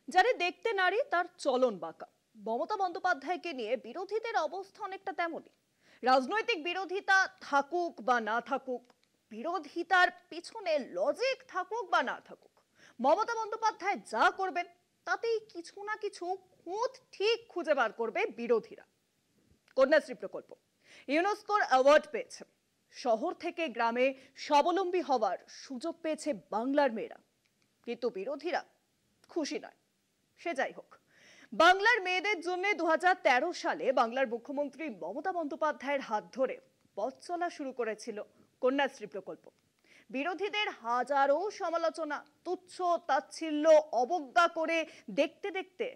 যারে দেখতে নারী তার চলন বাঁকা। মমতা বন্দ্যোপাধ্যায়কে নিয়ে বিরোধীদের অবস্থা অনেকটা তেমনই। রাজনৈতিক বিরোধিতা থাকুক বা না থাকুক, বিরোধিতার পিছনে লজিক থাকুক বা না থাকুক, মমতা বন্দ্যোপাধ্যায় যা করবেন তাতেই কিছু না কিছু খুঁত ঠিক খুঁজে বার করবে বিরোধীরা। কন্যাশ্রী প্রকল্প ইউনেস্কোর অ্যাওয়ার্ড পেয়েছে। শহর থেকে গ্রামে স্বাবলম্বী হওয়ার সুযোগ পেয়েছে বাংলার মেয়েরা, কিন্তু বিরোধীরা খুশি নয়। সে যাই হোক, বাংলার মেয়েদের জন্য 2013 সালে বাংলার মুখ্যমন্ত্রী মমতা বন্দ্যোপাধ্যায়ের হাত ধরে পথ চলা শুরু করেছিল কন্যাশ্রী প্রকল্প। বিরোধীদের হাজারো সমালোচনা, তুচ্ছ তাচ্ছিল্য, অবজ্ঞা করে দেখতে দেখতে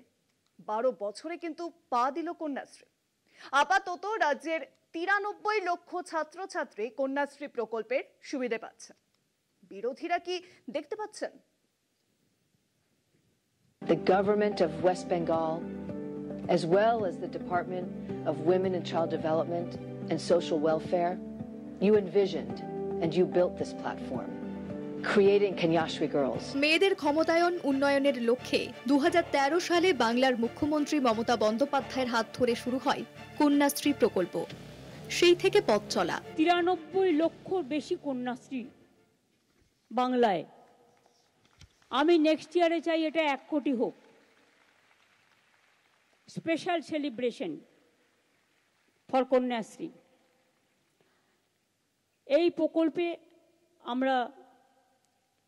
12 বছরে কিন্তু পা দিল কন্যাশ্রী। আপাতত রাজ্যের 93 লক্ষ ছাত্রছাত্রী কন্যাশ্রী প্রকল্পের সুবিধা পাচ্ছে। বিরোধীরা কি দেখতে পাচ্ছেন? The government of West Bengal, as well as the Department of Women and Child Development and Social Welfare, you envisioned and you built this platform, creating Kanyashri Girls. মেয়েদের ক্ষমতায়ন উন্নয়নের লক্ষ্যে 2013 সালে বাংলার মুখ্যমন্ত্রী মমতা বন্দ্যোপাধ্যায়ের হাত ধরে শুরু হয় কন্যাশ্রী প্রকল্প। সেই থেকে পথ চলা। 93 লক্ষ বেশি কন্যাশ্রী বাংলায়। আমি নেক্সট ইয়ারে চাই এটা 1 কোটি হোক। Special celebration for Kanyashree. এই প্রকল্পে আমরা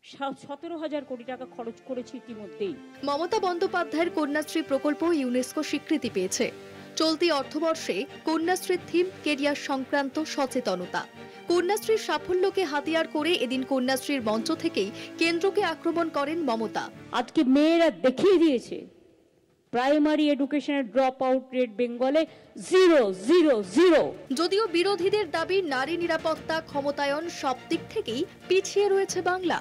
17,000 কোটি টাকা খরচ করেছি ইতিমধ্যেই। মমতা বন্দ্যোপাধ্যায়ের কন্যাশ্রী প্রকল্প ইউনেস্কো স্বীকৃতি পেয়েছে। চলতি অর্থবর্ষে কন্যাশ্রীর থিম কেরিয়ার সংক্রান্ত সচেতনতা। কন্যাশ্রীর সাফল্যকে হাতিয়ার করে এদিন কন্যাশ্রীর মঞ্চ থেকেই কেন্দ্রকে আক্রমণ করেন মমতা। আজকে মেয়েরা দেখিয়ে দিয়েছে প্রাইমারি এডুকেশনের ড্রপ আউট রেট বেঙ্গলে 000। যদিও বিরোধীদের দাবি নারী নিরাপত্তা, ক্ষমতায়ন সব দিক থেকেই পিছিয়ে রয়েছে বাংলা।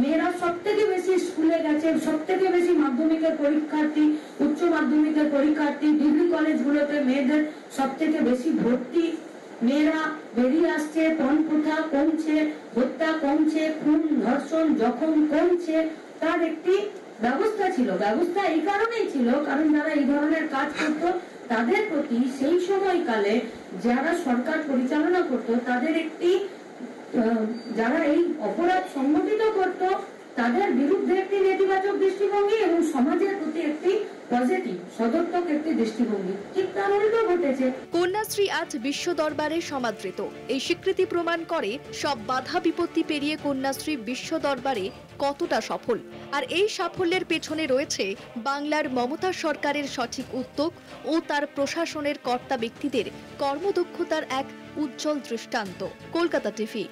মেয়েরা সবথেকে বেশি স্কুলে গেছে, সবথেকে বেশি মাধ্যমিকের পরীক্ষার্থী, উচ্চ মাধ্যমিকের পরীক্ষার্থী, ডিগ্রি কলেজগুলোতে মেয়েদের সবথেকে বেশি ভর্তি। মেয়েরা বেরিয়ে আসছে, পণ প্রথা কমছে, হত্যা কমছে, খুন ধর্ষণ জখম কমছে। তার একটি ব্যবস্থা ছিল। ব্যবস্থা এই কারণেই ছিল কারণ যারা এই ধরনের কাজ করত তাদের প্রতি সেই সময়কালে যারা সরকার পরিচালনা করত তাদের একটি, যারা এই অপরাধ সংগঠিত করত তাদের বিরুদ্ধে একটি নেতিবাচক দৃষ্টিভঙ্গি এবং সমাজের প্রতি একটি পজিটিভ সদর্থক একটি দৃষ্টিভঙ্গি। ঠিক তার উল্টো ঘটেছে। কন্যাশ্রী আজ বিশ্ব দরবারে সমাদৃত। এই স্বীকৃতি প্রমাণ করে সব বাধা বিপত্তি পেরিয়ে কন্যাশ্রী বিশ্ব দরবারে কতটা সফল। আর এই সাফল্যের পেছনে রয়েছে বাংলার মমতা সরকারের সঠিক উদ্যোগ ও তার প্রশাসনের কর্তা ব্যক্তিদের কর্মদক্ষতার এক উজ্জ্বল দৃষ্টান্ত। কলকাতা টিভি।